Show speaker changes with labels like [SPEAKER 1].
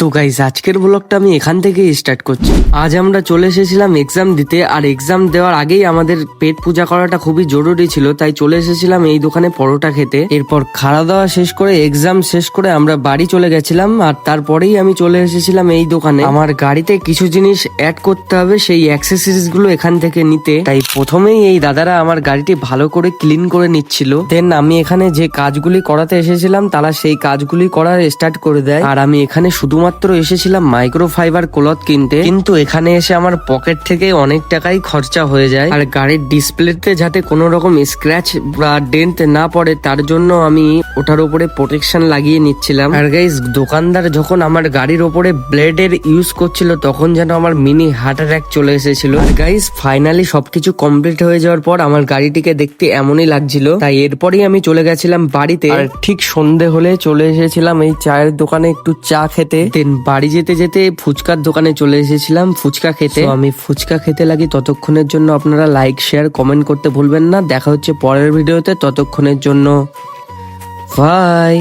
[SPEAKER 1] তো গাইস আজকের ব্লগটা আমি এখান থেকে স্টার্ট করছি। আজ আমরা চলে এসেছিলাম এক্সাম দিতে, আর এক্সাম দেওয়ার আগেই আমাদের পেট পূজা করাটা খুবই জরুরি ছিল, তাই চলে এসেছিলাম এই দোকানে পরোটা খেতে। এরপর খাওয়া দাওয়া শেষ করে এক্সাম শেষ করে আমরা বাড়ি চলে গেছিলাম, আর তারপরেই আমি চলে এসেছিলাম এই দোকানে আমার গাড়িতে কিছু জিনিস অ্যাড করতে হবে, সেই অ্যাক্সেসরিজ গুলো এখান থেকে নিতে। তাই প্রথমেই এই দাদারা আমার গাড়িটি ভালো করে ক্লিন করে নিচ্ছিল। দেন আমি এখানে যে কাজগুলি করাতে এসেছিলাম তারা সেই কাজগুলি করার স্টার্ট করে দেয়। আর আমি এখানে শুধুমাত্র এসেছিলাম মাইক্রোফাইবার ক্লথ কিনতে, কিন্তু এখানে এসে আমার পকেট থেকে অনেক টাকাই খরচা হয়ে যায়। আর গাড়ির ডিসপ্লেতে যাতে কোনো রকম স্ক্র্যাচ বা ডেন্ট না পড়ে তার জন্য আমি ওটার উপরে প্রোটেকশন লাগিয়ে নিচ্ছিলাম। আর গাইস দোকানদার যখন আমার গাড়ির ওপরে ব্লেডের ইউজ করছিল তখন যেন আমার মিনি হার্ট অ্যাটাক চলে এসেছিল। আর গাইস ফাইনালি সবকিছু কমপ্লিট হয়ে যাওয়ার পর আমার গাড়িটিকে দেখতে এমনই লাগছিল, তাই এরপরই আমি চলে গেছিলাম বাড়িতে। আর ঠিক সন্ধে হলে চলে এসেছিলাম এই চায়ের দোকানে একটু চা খেতে। দেন বাড়ি যেতে যেতে ফুচকার দোকানে চলে এসেছিলাম ফুচকা খেতে। তো আমি ফুচকা খেতে লাগি, ততক্ষণের জন্য আপনারা লাইক শেয়ার কমেন্ট করতে ভুলবেন না। দেখা হচ্ছে পরের ভিডিওতে, ততক্ষণের জন্য বাই।